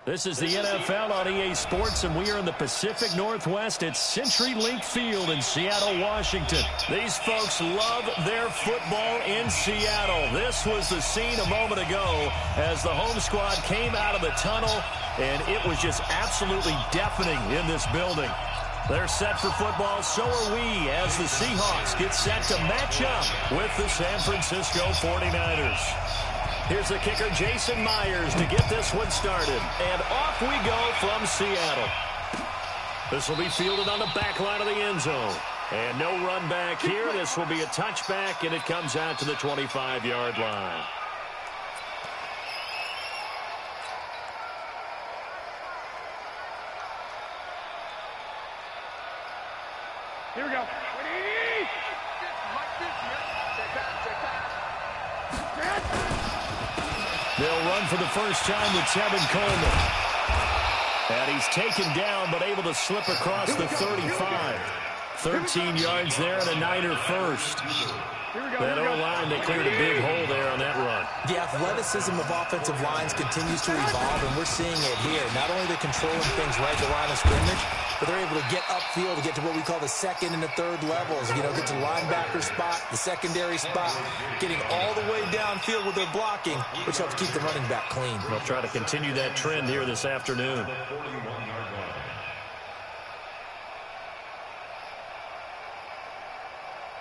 This is the NFL on EA Sports, and we are in the Pacific Northwest at CenturyLink Field in Seattle, Washington. These folks love their football in Seattle. This was the scene a moment ago as the home squad came out of the tunnel, and it was just absolutely deafening in this building. They're set for football, so are we, as the Seahawks get set to match up with the San Francisco 49ers. Here's the kicker, Jason Myers, to get this one started. And off we go from Seattle. This will be fielded on the back line of the end zone. And no run back here. This will be a touchback, and it comes out to the 25-yard line. Here we go. They'll run for the first time with Tevin Coleman. And he's taken down, but able to slip across the 35. 13 yards there and a Niner first. That O-line, they cleared a big hole there on that run. The athleticism of offensive lines continues to evolve, and we're seeing it here. Not only they're controlling things right at the line of scrimmage, but they're able to get upfield to get to what we call the second and the third levels. You know, get to the linebacker spot, the secondary spot, getting all the way downfield with their blocking, which helps keep the running back clean. They'll try to continue that trend here this afternoon.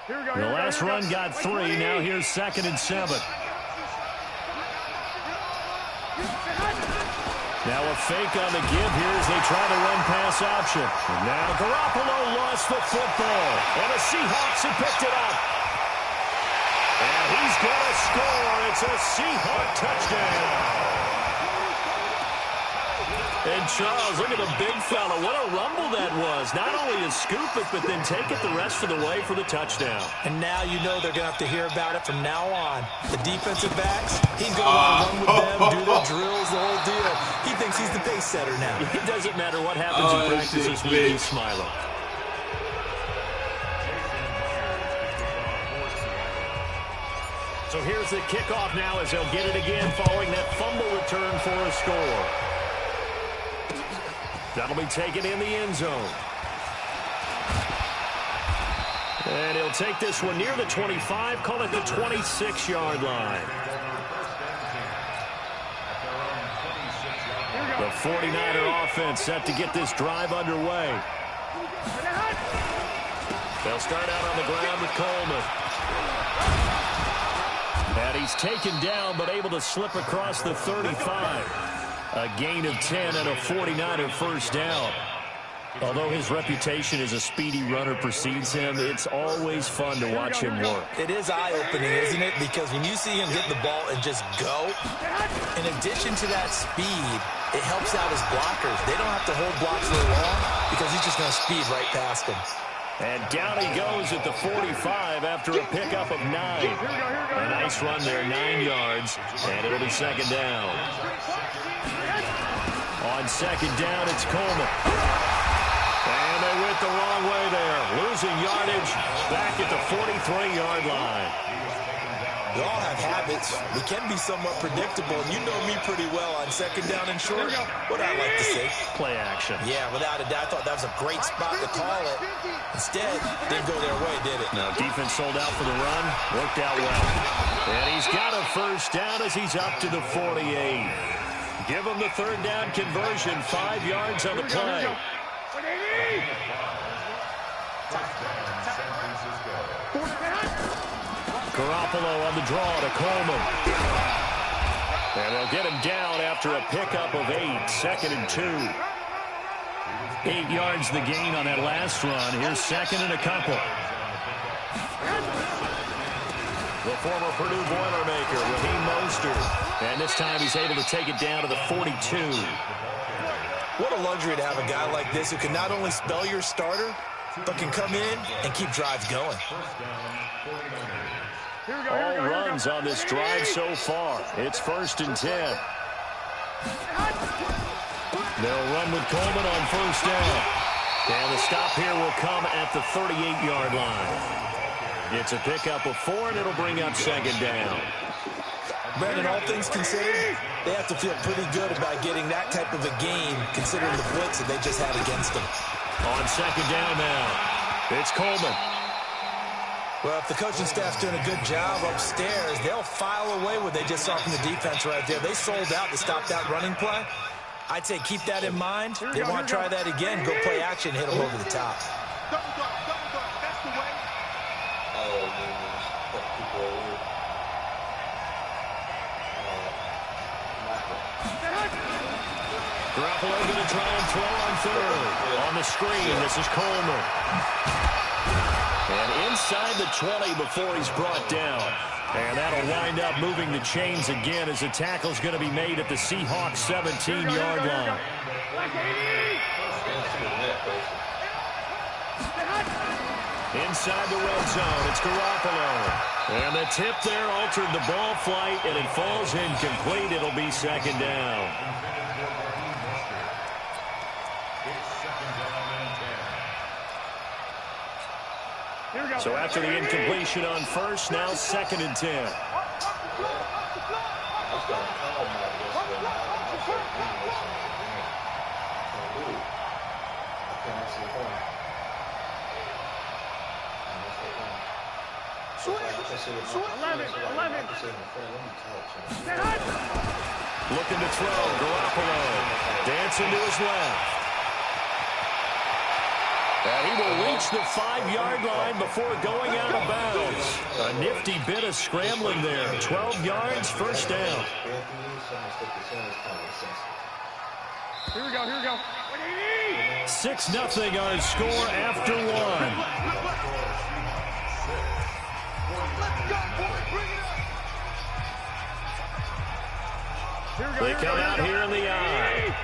Here we go. The last run got 3. Now here's 2nd and 7. Now a fake on the give here as they try to run pass option. Now Garoppolo lost the football. And the Seahawks have picked it up. And he's going to score. It's a Seahawk touchdown. And Charles, look at the big fella. What a rumble that was. Not only to scoop it, but then take it the rest of the way for the touchdown. And now you know they're going to have to hear about it from now on. The defensive backs, he's going to want to run with them, do their drills, the whole deal. He thinks he's the pace setter now. It doesn't matter what happens in practice this week, he's smiling. So here's the kickoff now as they'll get it again following that fumble return for a score. That'll be taken in the end zone. And he'll take this one near the 25, call it the 26-yard line. The 49er offense set to get this drive underway. They'll start out on the ground with Coleman. And he's taken down, but able to slip across the 35. A gain of 10 and a 49er first down. Although his reputation as a speedy runner precedes him, it's always fun to watch him work. It is eye-opening, isn't it? Because when you see him get the ball and just go, in addition to that speed, it helps out his blockers. They don't have to hold blocks very long because he's just going to speed right past them. And down he goes at the 45 after a pickup of 9. A nice run there, 9 yards, and it'll be second down. On second down, it's Coleman. And they went the wrong way there. Losing yardage back at the 43-yard line. We all have habits. We can be somewhat predictable, and you know me pretty well on second down and short. What I like to say? Play action. Yeah, without a doubt. I thought that was a great spot to call it. Instead, didn't go their way, did it? No, defense sold out for the run. Worked out well. And he's got a first down as he's up to the 48. Give him the third down conversion. 5 yards on the play. Garoppolo on the draw to Coleman. And they'll get him down after a pickup of 8. 2nd and 2. 8 yards the gain on that last run. Here's 2nd and a couple. The former Purdue Boilermaker, Raheem Mostert. And this time he's able to take it down to the 42. What a luxury to have a guy like this who can not only spell your starter, but can come in and keep drives going. All runs on this drive so far. It's 1st and 10. They'll run with Coleman on first down. And the stop here will come at the 38-yard line. It's a pickup of 4, and it'll bring up second down. Brandon, all things considered, they have to feel pretty good about getting that type of a game, considering the blitz that they just had against them. On second down now, it's Coleman. Well, if the coaching staff's doing a good job upstairs, they'll file away what they just saw from the defense right there. They sold out to stop that running play. I'd say keep that in mind. They want to try that again, go play action, hit them over the top. That's the way. Garoppolo going to try and throw on third. On the screen, this is Coleman. And inside the 20 before he's brought down. And that'll wind up moving the chains again as the tackle's going to be made at the Seahawks 17-yard line. Inside the red zone, it's Garoppolo. And the tip there altered the ball flight, and it falls incomplete. It'll be second down. So after the incompletion on first, now second and 10. Looking to throw, Garoppolo dancing to his left. And he will reach the 5-yard line before going out of bounds. A nifty bit of scrambling there. 12 yards, first down. Here we go, here we go. 6-0 our score after one. They come out here in the eye.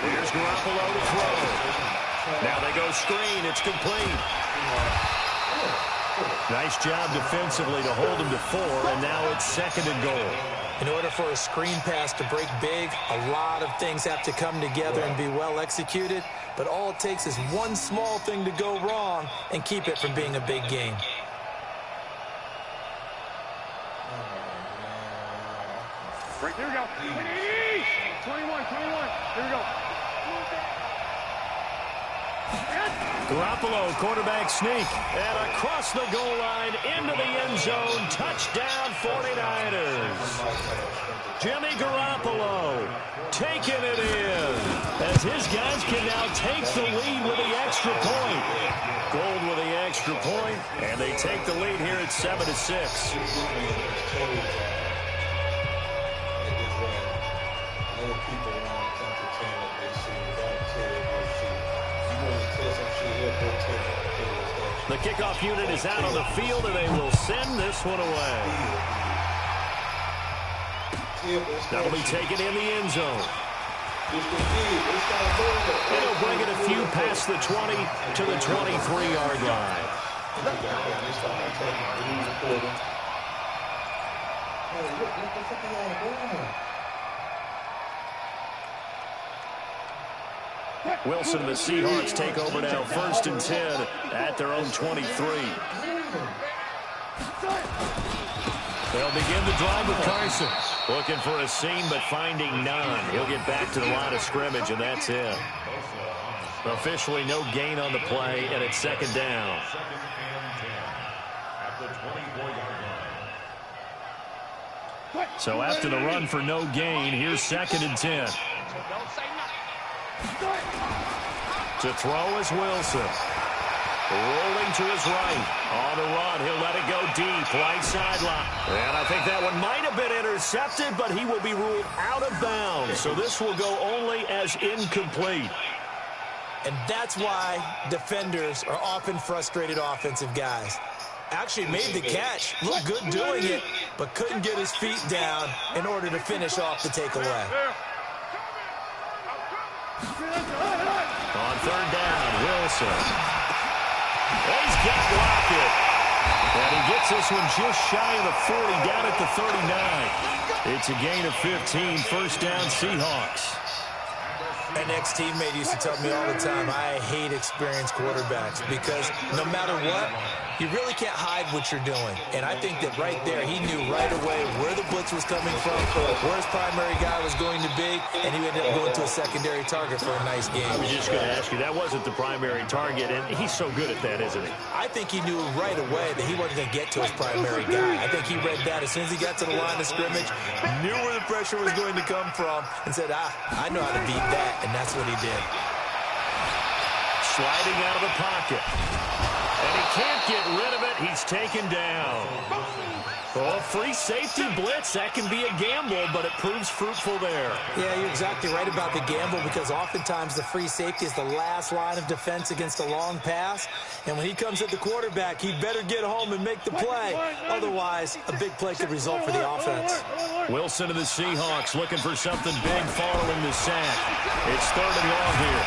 Here's Garoppolo to throw. Now they go screen. It's complete. Nice job defensively to hold him to 4, and now it's second and goal. In order for a screen pass to break big, a lot of things have to come together and be well executed, but all it takes is one small thing to go wrong and keep it from being a big game. Right, here we go. 21, 21. Here we go. Garoppolo, quarterback sneak, and across the goal line into the end zone. Touchdown, 49ers. Jimmy Garoppolo taking it in as his guys can now take the lead with the extra point. Gold with the extra point, and they take the lead here at 7-6. The kickoff unit is out on the field, and they will send this one away. That'll be taken in the end zone. And he'll bring it a few past the 20 to the 23-yard line. Wilson and the Seahawks take over now, 1st and 10 at their own 23. They'll begin the drive with Carson. Looking for a seam, but finding none. He'll get back to the line of scrimmage, and that's it. Officially no gain on the play, and it's second down. So after the run for no gain, here's 2nd and 10. To throw is Wilson. Rolling to his right. On the run, he'll let it go deep. Right sideline. And I think that one might have been intercepted, but he will be ruled out of bounds. So this will go only as incomplete. And that's why defenders are often frustrated offensive guys. Actually made the catch, looked good doing it, but couldn't get his feet down in order to finish off the takeaway. On 3rd down, Wilson. He's got Lockett. And he gets this one just shy of the 40, down at the 39. It's a gain of 15, 1st down Seahawks. An ex-teammate used to tell me all the time, I hate experienced quarterbacks because no matter what, you really can't hide what you're doing. And I think that right there, he knew right away where the blitz was coming from, where his primary guy was going to be, and he ended up going to a secondary target for a nice game. I was just going to ask you, that wasn't the primary target, and he's so good at that, isn't he? I think he knew right away that he wasn't going to get to his primary guy. I think he read that as soon as he got to the line of scrimmage, knew where the pressure was going to come from, and said, I know how to beat that, and that's what he did. Sliding out of the pocket. And he can't get rid of it. He's taken down. Oh, free safety blitz. That can be a gamble, but it proves fruitful there. Yeah, you're exactly right about the gamble because oftentimes the free safety is the last line of defense against a long pass. And when he comes at the quarterback, he better get home and make the play. Otherwise, a big play could result for the offense. Wilson of the Seahawks looking for something big following the sack. It's 3rd and long here.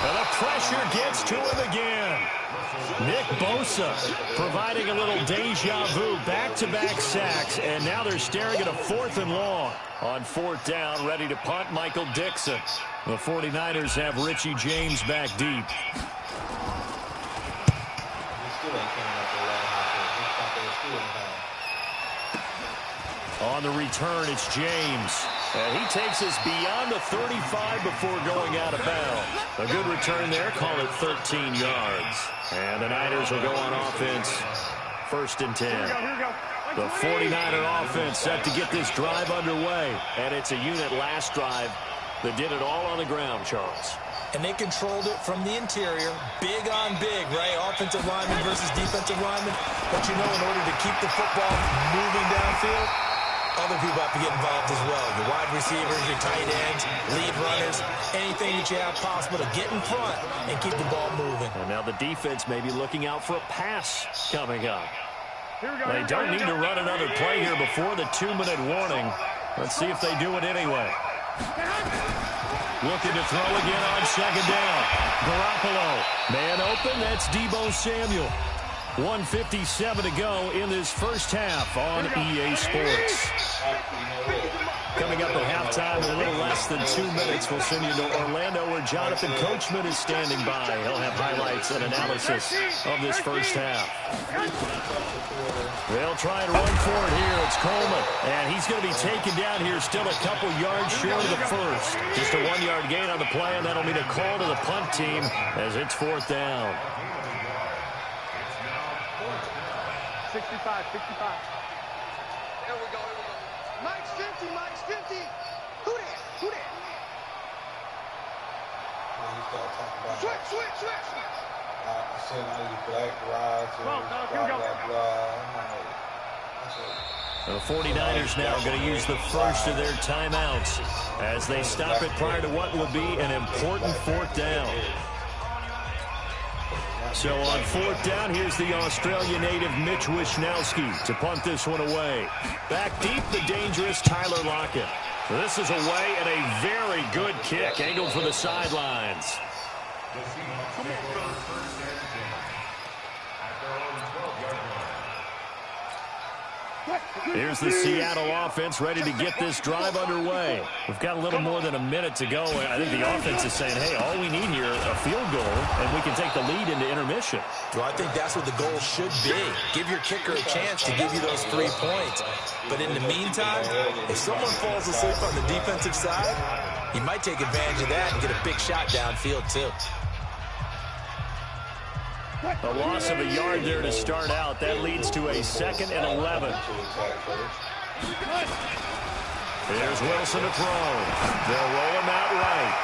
And the pressure gets to him again. Nick Bosa providing a little deja vu, back-to-back sacks, and now they're staring at a 4th and long. On 4th down, ready to punt, Michael Dixon. The 49ers have Richie James back deep. On the return, it's James. And he takes us beyond the 35 before going out of bounds. A good return there, call it 13 yards. And the Niners will go on offense, 1st and 10. The 49er offense set to get this drive underway. And it's a unit last drive that did it all on the ground, Charles. And they controlled it from the interior, big on big, right? Offensive lineman versus defensive lineman. But you know, in order to keep the football moving downfield, other people have to get involved as well. Your wide receivers, your tight ends, lead runners, anything that you have possible to get in front and keep the ball moving. And now the defense may be looking out for a pass coming up. They don't need to run another play here before the 2-minute warning. Let's see if they do it anyway. Looking to throw again on 2nd down. Garoppolo, man open, that's Deebo Samuel. 1:57 to go in this first half on EA Sports. Coming up at halftime, a little less than 2 minutes, we'll send you to Orlando where Jonathan Coachman is standing by. He'll have highlights and analysis of this first half. They'll try and run for it here. It's Coleman, and he's going to be taken down here still a couple yards short of the first. Just a 1-yard gain on the play, and that'll mean a call to the punt team as it's 4th down. 65. There we go. Mike's 50. Who that? Switch. I said I use black rides. The 49ers now going to use the first of their timeouts as they stop it prior to what will be an important 4th down. So on 4th down, here's the Australian native Mitch Wishnowsky to punt this one away. Back deep, the dangerous Tyler Lockett. This is away and a very good kick angled for the sidelines. Here's the Seattle offense ready to get this drive underway. We've got a little more than a minute to go. I think the offense is saying, hey, all we need here, a field goal, and we can take the lead into intermission. Well, I think that's what the goal should be. Give your kicker a chance to give you those 3 points. But in the meantime, if someone falls asleep on the defensive side, you might take advantage of that and get a big shot downfield, too. A loss of a yard there to start out. That leads to a 2nd and 11. Here's Wilson to throw. They'll roll him out right.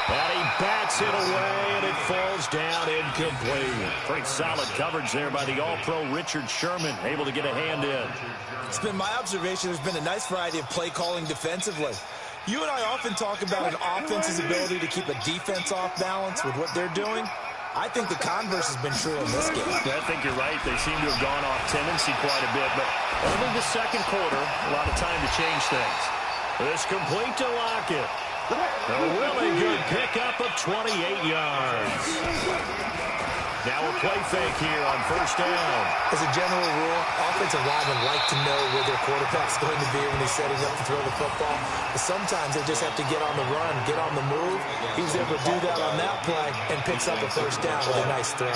And he bats it away, and it falls down incomplete. Pretty solid coverage there by the All-Pro Richard Sherman, able to get a hand in. It's been my observation there's been a nice variety of play calling defensively. You and I often talk about an offense's ability to keep a defense off balance with what they're doing. I think the converse has been true in this game. I think you're right. They seem to have gone off tendency quite a bit, but only the 2nd quarter, a lot of time to change things. This complete to Lockett. A really good pickup of 28 yards. Now a play fake here on first down. As a general rule, offensive linemen like to know where their quarterback's going to be when he's setting up to throw the football. But sometimes they just have to get on the run, get on the move. He was able to do that on that play and picks up a first down with a nice throw.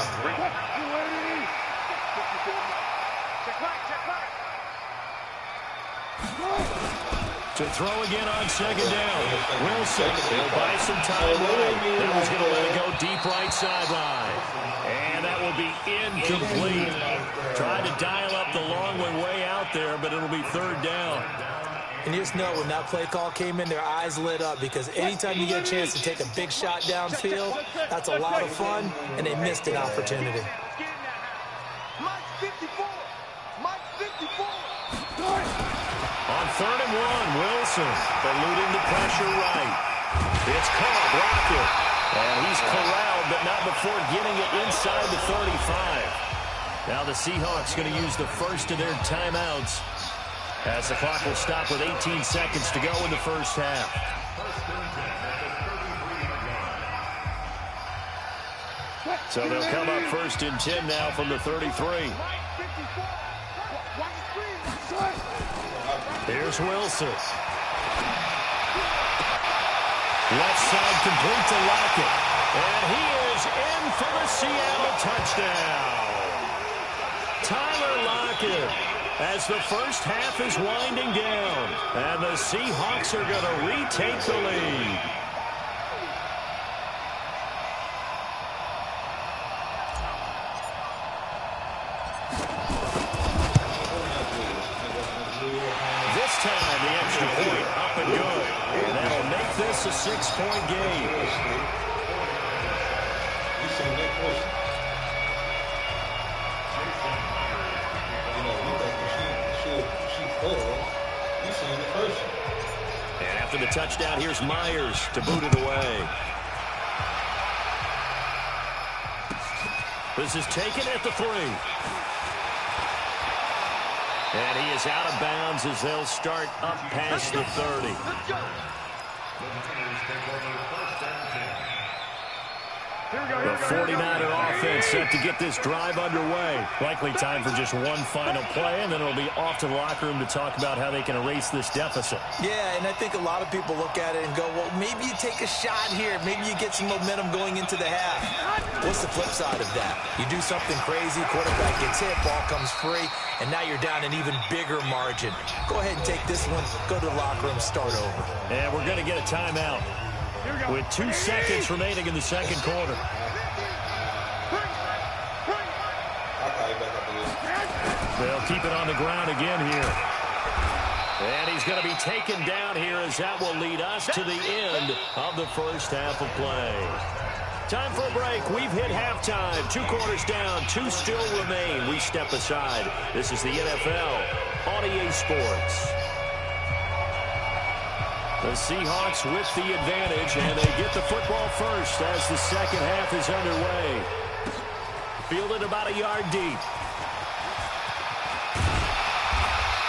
To throw again on second down. Wilson will buy some time right. Then he's going to let it go deep right sideline. And that will be incomplete. Tried to dial up the long one way out there, but it'll be third down. And just know when that play call came in, their eyes lit up because anytime you get a chance to take a big shot downfield, that's a lot of fun, and they missed an opportunity. Mike 54. Mike 54. On third and one, Wilson eluding the pressure right. It's caught, Rocket. And he's corralled, but not before getting it inside the 35. Now the Seahawks going to use the first of their timeouts as the clock will stop with 18 seconds to go in the first half. So they'll come up first and 10 now from the 33. Here's Wilson. Left side complete to Lockett. And he is in for the Seattle touchdown. Tyler Lockett as the first half is winding down. And the Seahawks are going to retake the lead. Time, the extra point up and good. And that'll make this a 6-point game. And after the touchdown, here's Myers to boot it away. This is taken at the 3. And he is out of bounds as they'll start up past the 30. The 49er offense set to get this drive underway. Likely time for just one final play, and then it'll be off to the locker room to talk about how they can erase this deficit. Yeah, and I think a lot of people look at it and go, well, maybe you take a shot here. Maybe you get some momentum going into the half. What's the flip side of that? You do something crazy, quarterback gets hit, ball comes free, and now you're down an even bigger margin. Go ahead and take this one, go to the locker room, start over. And we're going to get a timeout with 2 seconds remaining in the second quarter. They'll keep it on the ground again here. And he's going to be taken down here as that will lead us to the end of the first half of play. Time for a break. We've hit halftime. 2 quarters down, 2 still remain. We step aside. This is the NFL on EA Sports. The Seahawks with the advantage, and they get the football first as the second half is underway. Fielded about a yard deep.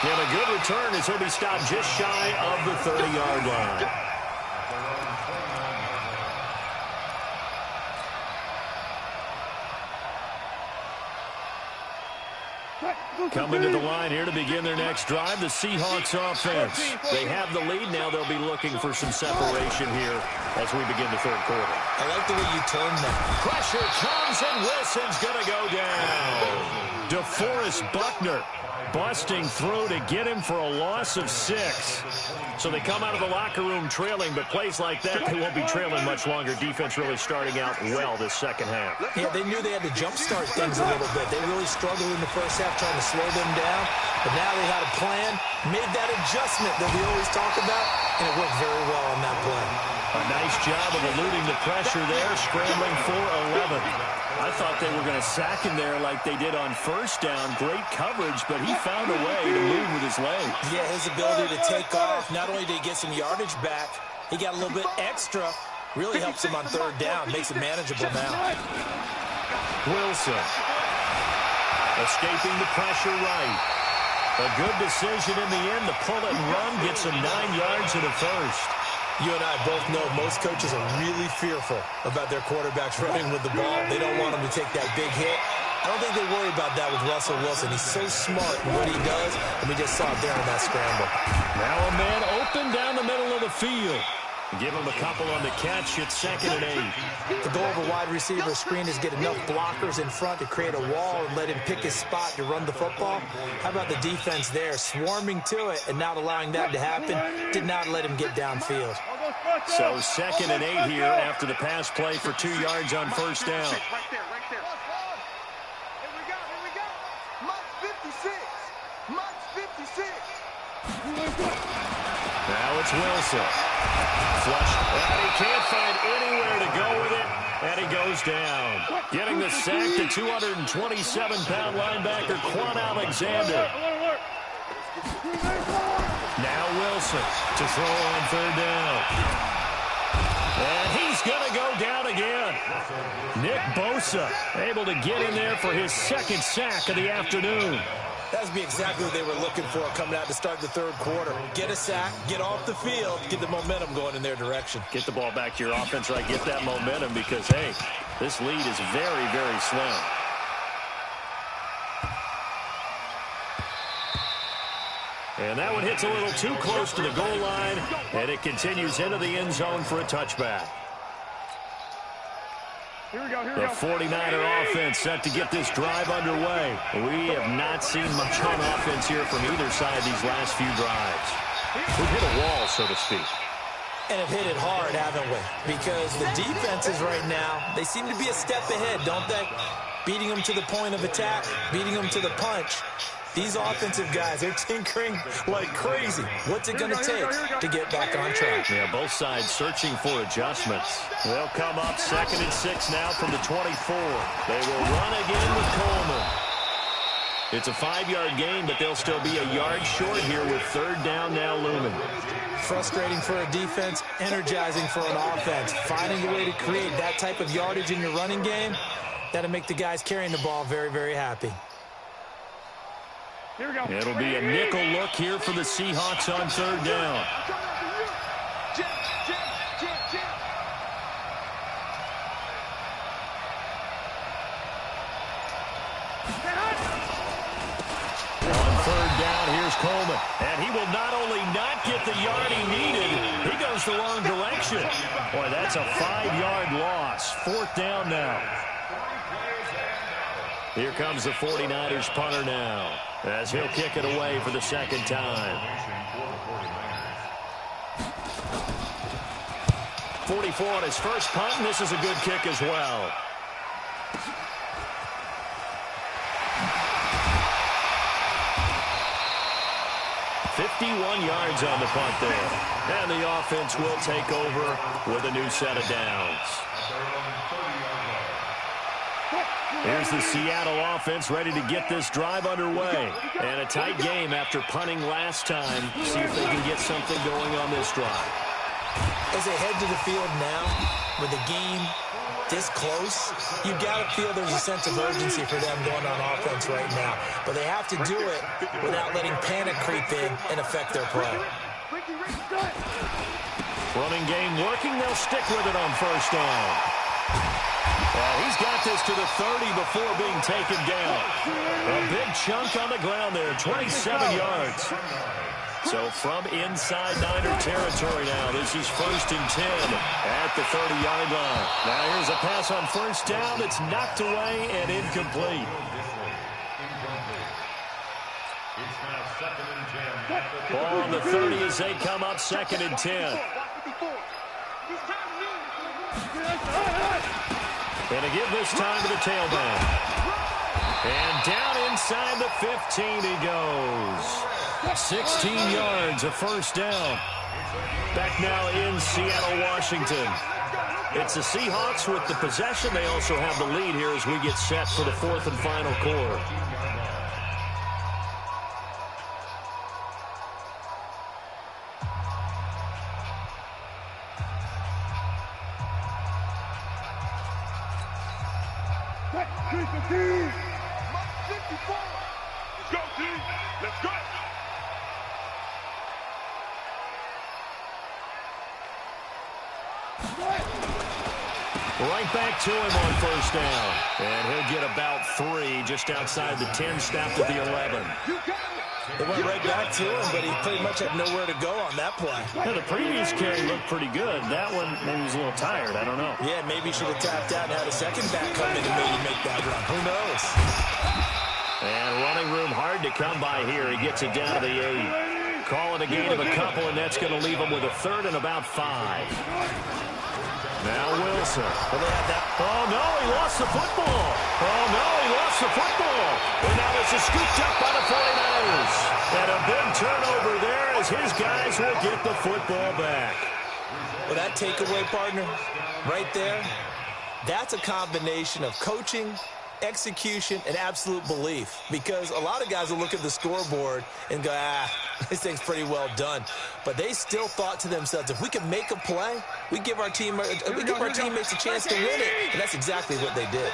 And a good return as he'll be stopped just shy of the 30-yard line. Coming to the line here to begin their next drive, the Seahawks offense. They have the lead now. They'll be looking for some separation here as we begin the third quarter. I like the way you turn that. Pressure comes, and Wilson's going to go down. DeForest Buckner busting through to get him for a loss of 6. So they come out of the locker room trailing, but plays like that, they won't be trailing much longer. Defense really starting out well this second half. Yeah, they knew they had to jumpstart things a little bit. They really struggled in the first half trying to slow them down, but now they had a plan, made that adjustment that we always talk about, and it worked very well on that play. A nice job of eluding the pressure there, scrambling for 11. I thought they were going to sack him there like they did on first down. Great coverage, but he found a way to move with his legs. Yeah, his ability to take off, not only did he get some yardage back, he got a little bit extra. Really helps him on third down, makes it manageable now. Wilson escaping the pressure right. A good decision in the end to pull it and run, gets him 9 yards and a first. You and I both know most coaches are really fearful about their quarterbacks running with the ball. They don't want them to take that big hit. I don't think they worry about that with Russell Wilson. He's so smart in what he does, and we just saw it there in that scramble. Now a man open down the middle of the field. Give him a couple on the catch. It's 2nd and 8. The goal of a wide receiver screen is get enough blockers in front to create a wall and let him pick his spot to run the football. How about the defense there, swarming to it and not allowing that to happen? Did not let him get downfield. So 2nd and 8 here after the pass play for 2 yards on first down. Right there, right there. Here we go. Mike 56. Mike 56. Now it's Wilson. Flush. And he can't find anywhere to go with it, and he goes down. Getting the sack to 227-pound linebacker Quan Alexander. Now Wilson to throw on 3rd down. And he's going to go down again. Nick Bosa able to get in there for his 2nd sack of the afternoon. That would be exactly what they were looking for coming out to start the 3rd quarter. Get a sack, get off the field, get the momentum going in their direction. Get the ball back to your offense, right? Get that momentum because, hey, this lead is very, very slim. And that one hits a little too close to the goal line, and it continues into the end zone for a touchback. Here we go. The 49er offense set to get this drive underway. We have not seen much on offense here from either side these last few drives. We've hit a wall, so to speak. And have hit it hard, haven't we? Because the defenses right now, they seem to be a step ahead, don't they? Beating them to the point of attack, beating them to the punch. These offensive guys, they're tinkering like crazy. What's it going to take to get back on track? Yeah, both sides searching for adjustments. They'll come up 2nd and 6 now from the 24. They will run again with Coleman. It's a 5-yard gain, but they'll still be a yard short here with 3rd down now looming. Frustrating for a defense, energizing for an offense. Finding a way to create that type of yardage in your running game, that'll make the guys carrying the ball very, very happy. Here we go. It'll be a nickel look here for the Seahawks on 3rd down. On 3rd down, here's Coleman. And he will not only not get the yard he needed, he goes the wrong direction. Boy, that's a 5-yard loss. 4th down now. Here comes the 49ers punter now, as he'll kick it away for the 2nd time. 44 on his first punt, and this is a good kick as well. $51 yards on the punt there. And the offense will take over with a new set of downs. Here's the Seattle offense ready to get this drive underway. And a tight game after punting last time. See if they can get something going on this drive. As they head to the field now, with the game this close, you've got to feel there's a sense of urgency for them going on offense right now. But they have to do it without letting panic creep in and affect their play. Running game working. They'll stick with it on 1st down. He's got this to the 30 before being taken down. A big chunk on the ground there, 27 yards. So from inside Niner territory now, this is 1st and 10 at the 30-yard line. Now here's a pass on 1st down. It's knocked away and incomplete. Ball on the 30 as they come up 2nd and 10. And a give this time to the tailback. And down inside the 15 he goes. 16 yards, a 1st down. Back now in Seattle, Washington. It's the Seahawks with the possession. They also have the lead here as we get set for the 4th and final quarter. Let's go, team. Let's go. Right back to him on first down. And he'll get about 3 just outside the 10, snapped at the 11. They went right back to him, but he pretty much had nowhere to go on that play. Yeah, the previous carry looked pretty good. That one, maybe he was a little tired. I don't know. Yeah, maybe he should have tapped out and had a second back come in and maybe make that run. Who knows? And running room hard to come by here. He gets it down to the 8. Call it a gain of a couple, and that's going to leave him with a 3rd and about 5. Now Wilson. Well, they had that. Oh, no, he lost the football. Oh, no, he lost the football. And now this is scooped up by the 49ers. And a big turnover there as his guys will get the football back. Well, that takeaway, partner, right there, that's a combination of coaching, execution, and absolute belief. Because a lot of guys will look at the scoreboard and go, this thing's pretty well done. But they still thought to themselves, if we can make a play, we give our teammates a chance to win it. And that's exactly what they did.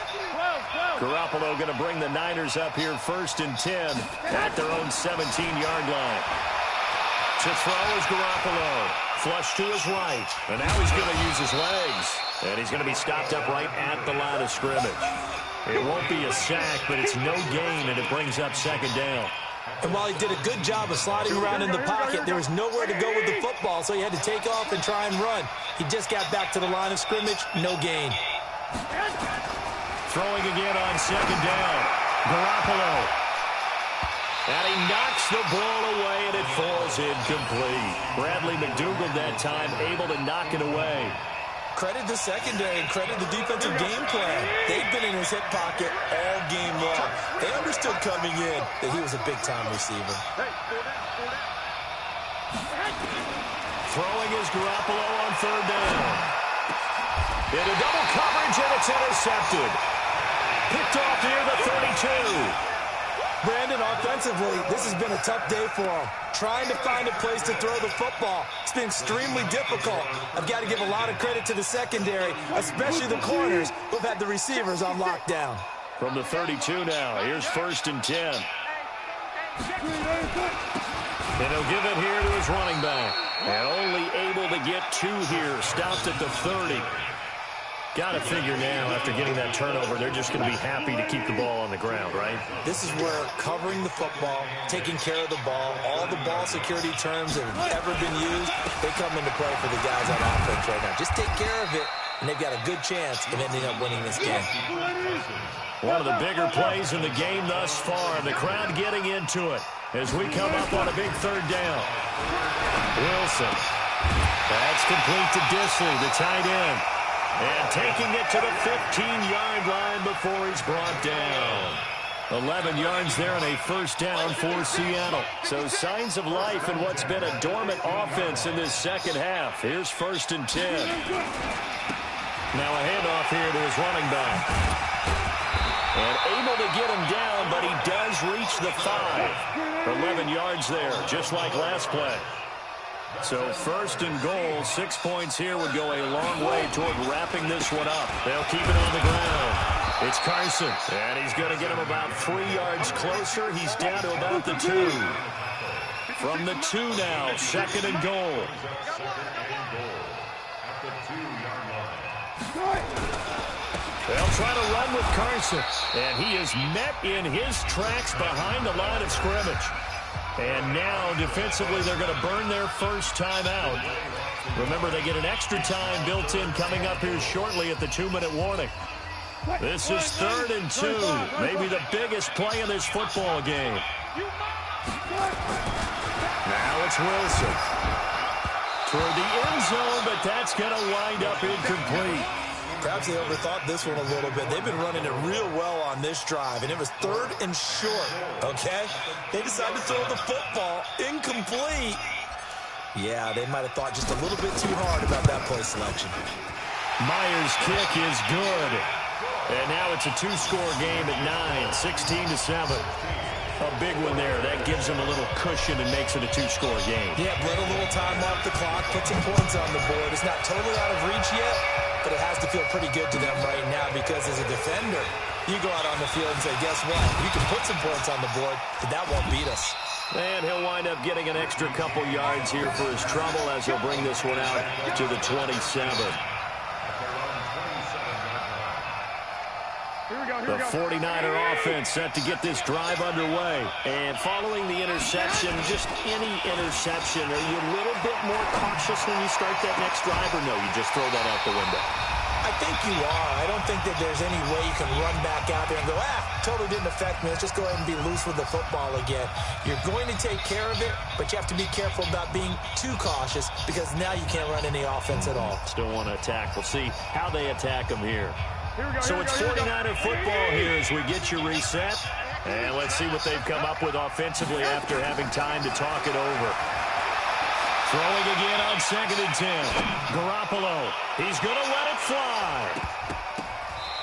Garoppolo going to bring the Niners up here 1st and 10 at their own 17-yard line. To throw is Garoppolo. Flush to his right. And now he's going to use his legs. And he's going to be stopped up right at the line of scrimmage. It won't be a sack, but it's no gain, and it brings up 2nd down. And while he did a good job of sliding around in the pocket, there was nowhere to go with the football, so he had to take off and try and run. He just got back to the line of scrimmage, no gain. Throwing again on 2nd down. Garoppolo. And he knocks the ball away, and it falls incomplete. Bradley McDougald that time able to knock it away. Credit the secondary and credit the defensive game plan. They've been in his hip pocket all game long. They understood coming in that he was a big-time receiver. Throwing is Garoppolo on 3rd down. Into double coverage, and it's intercepted. Picked off near the 32. Brandon, offensively, this has been a tough day for him. Trying to find a place to throw the football. It's been extremely difficult. I've got to give a lot of credit to the secondary, especially the corners who've had the receivers on lockdown. From the 32 now, here's 1st and 10. And he'll give it here to his running back. And only able to get 2 here, stopped at the 30. Got to figure now, after getting that turnover, they're just going to be happy to keep the ball on the ground, right? This is where covering the football, taking care of the ball, all the ball security terms that have ever been used, they come into play for the guys on offense right now. Just take care of it, and they've got a good chance of ending up winning this game. One of the bigger plays in the game thus far. The crowd getting into it as we come up on a big 3rd down. Wilson. That's complete to Disley, the tight end. And taking it to the 15-yard line before he's brought down. 11 yards there and a 1st down for Seattle. So signs of life in what's been a dormant offense in this 2nd half. Here's 1st and 10. Now a handoff here to his running back. And able to get him down, but he does reach the 5. 11 yards there, just like last play. So 1st and goal, 6 points here would go a long way toward wrapping this one up. They'll keep it on the ground. It's Carson, and he's going to get him about 3 yards closer. He's down to about the 2. From the 2 now, 2nd and goal. They'll try to run with Carson, and he is met in his tracks behind the line of scrimmage. And now, defensively, they're going to burn their first time out. Remember, they get an extra time built in coming up here shortly at the 2-minute warning. This is 3rd and 2, maybe the biggest play in this football game. Now it's Wilson. Toward the end zone, but that's going to wind up incomplete. Perhaps they overthought this one a little bit. They've been running it real well on this drive, and it was 3rd and short, okay? They decided to throw the football incomplete. Yeah, they might have thought just a little bit too hard about that play selection. Myers' kick is good. And now it's a 2-score game at 9, 16-7. A big one there. That gives them a little cushion and makes it a 2-score game. Yeah, let a little time off the clock, put some points on the board. It's not totally out of reach yet, but it has to feel pretty good to them right now because as a defender, you go out on the field and say, guess what? You can put some points on the board, but that won't beat us. And he'll wind up getting an extra couple yards here for his trouble as he'll bring this one out to the 27. The 49er offense set to get this drive underway. And following the interception, just any interception, are you a little bit more cautious when you start that next drive, or no, you just throw that out the window? I think you are. I don't think that there's any way you can run back out there and go, totally didn't affect me. Let's just go ahead and be loose with the football again. You're going to take care of it, but you have to be careful about being too cautious because now you can't run any offense at all. Still want to attack. We'll see how they attack them here. So it's 49er football here as we get you reset. And let's see what they've come up with offensively after having time to talk it over. Throwing again on 2nd and 10. Garoppolo. He's going to let it fly.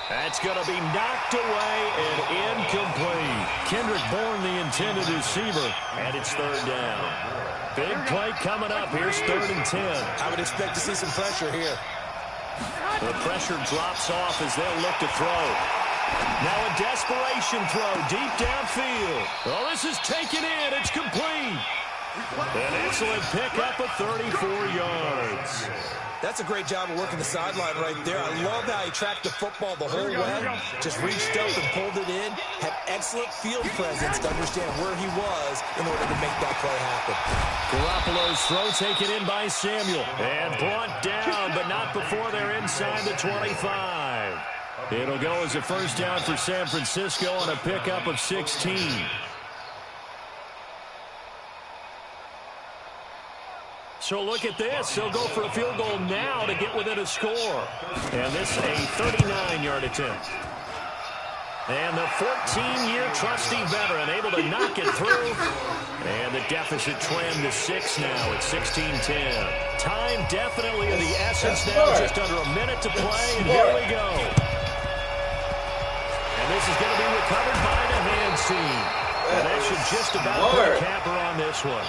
That's going to be knocked away and incomplete. Kendrick Bourne, the intended receiver, and it's 3rd down. Big play coming up. Here's 3rd and 10. I would expect to see some pressure here. The pressure drops off as they'll look to throw. Now a desperation throw deep downfield. Oh, this is taken in. It's complete. An excellent pickup of 34 yards. That's a great job of working the sideline right there. I love how he tracked the football the whole way. Just reached up and pulled it in. Had excellent field presence to understand where he was in order to make that play happen. Garoppolo's throw taken in by Samuel. And brought down, but not before they're inside the 25. It'll go as a 1st down for San Francisco on a pickup of 16. So look at this. They'll go for a field goal now to get within a score. And this is a 39-yard attempt. And the 14-year trusty veteran able to knock it through. And the deficit trimmed to 6 now at 16-10. Time definitely of the essence now. Just under a minute to play. And here we go. And this is going to be recovered by the hands team. And that should just about put a capper on this one.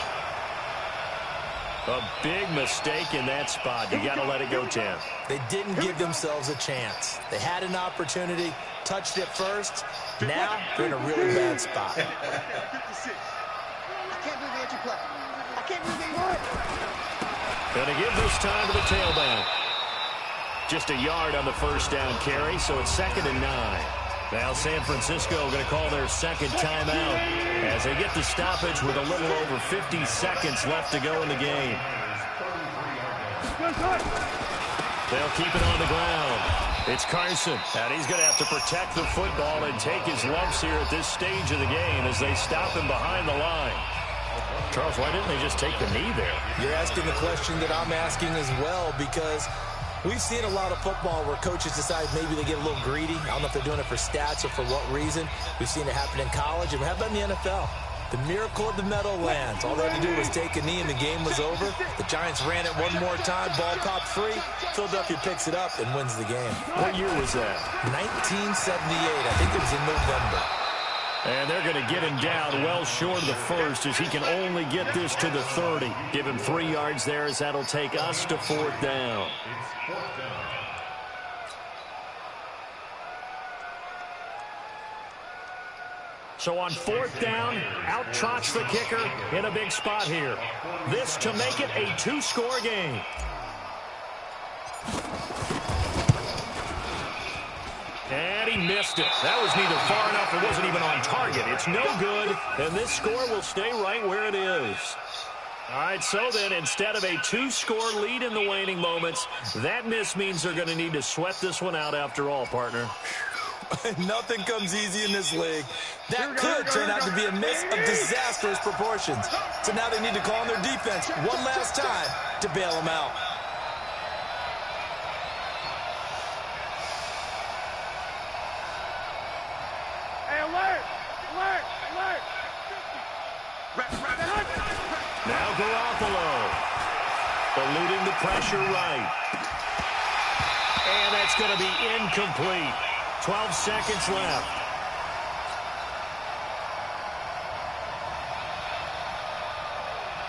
A big mistake in that spot. You got to let it go, Tim. They didn't give themselves a chance. They had an opportunity, touched it first. Now they're in a really bad spot. 56. I can't do the entry play. I can't do the entry. Going to give this time to the tailback. Just a yard on the 1st down carry, so it's 2nd and 9. Now San Francisco going to call their 2nd timeout as they get the stoppage with a little over 50 seconds left to go in the game. They'll keep it on the ground. It's Carson, and he's going to have to protect the football and take his lumps here at this stage of the game as they stop him behind the line. Charles, why didn't they just take the knee there? You're asking the question that I'm asking as well, because we've seen a lot of football where coaches decide maybe they get a little greedy. I don't know if they're doing it for stats or for what reason. We've seen it happen in college, and how about in the NFL? The miracle of the Meadowlands. All they had to do was take a knee, and the game was over. The Giants ran it one more time. Ball popped free. Philadelphia picks it up and wins the game. What year was that? 1978. I think it was in November. And they're going to get him down well short of the 1st as he can only get this to the 30. Give him 3 yards there as that'll take us to 4th down. So on 4th down, out trots the kicker in a big spot here. This to make it a 2-score game. And he missed it. That was neither far enough or wasn't even on target. It's no good, and this score will stay right where it is. All right, so then instead of a 2-score lead in the waning moments, that miss means they're going to need to sweat this one out after all, partner. Nothing comes easy in this league. That could turn out to be a miss of disastrous proportions. So now they need to call on their defense one last time to bail them out. Hey, alert! Alert! Alert! Now Garoppolo eluding the pressure right. And that's going to be incomplete. 12 seconds left.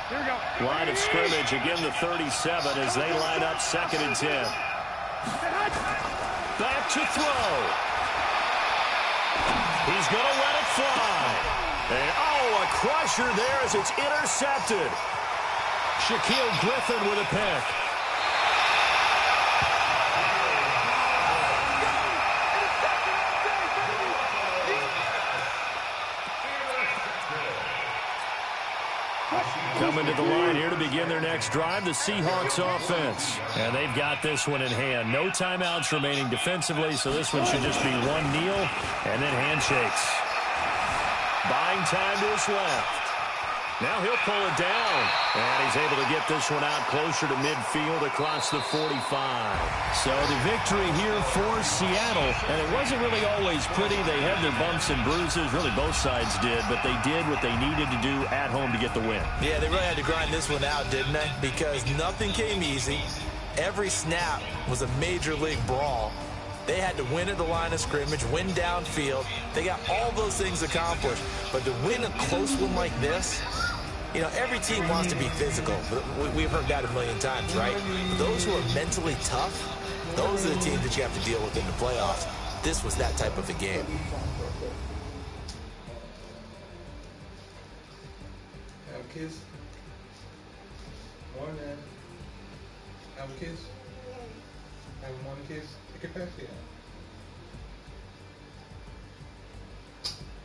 Here we go. Line of scrimmage, again the 37 as they line up 2nd and 10. Back to throw. He's going to let it fly. And, oh, a crusher there as it's intercepted. Shaquille Griffin with a pick. Rolling to the line here to begin their next drive, the Seahawks offense. And they've got this one in hand. No timeouts remaining defensively, so this one should just be one kneel and then handshakes. Buying time to his left. Now he'll pull it down. And he's able to get this one out closer to midfield across the 45. So the victory here for Seattle. And it wasn't really always pretty. They had their bumps and bruises. Really, both sides did. But they did what they needed to do at home to get the win. Yeah, they really had to grind this one out, didn't they? Because nothing came easy. Every snap was a major league brawl. They had to win at the line of scrimmage, win downfield. They got all those things accomplished. But to win a close one like this, you know, every team wants to be physical. We've heard that a million times, right? But those who are mentally tough, those are the teams that you have to deal with in the playoffs. This was that type of a game. Have a kiss. Morning. Have a kiss. Have a morning kiss. Take your pasty out.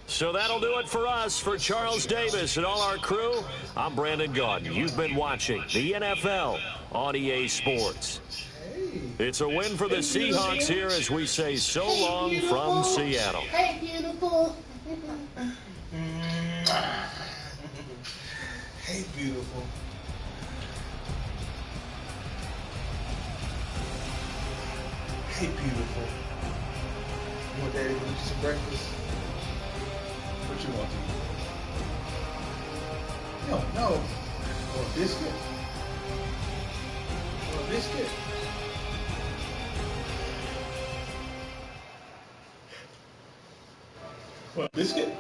So that'll do it for us. For Charles Davis and all our crew, I'm Brandon Gaudin. You've been watching the NFL on EA Sports. It's a win for the Seahawks here as we say so long from Seattle. Hey, beautiful. Hey, beautiful. Hey, beautiful. You want Daddy to eat you some breakfast? What you want to eat? No. Want a biscuit? Want a biscuit? Want a biscuit?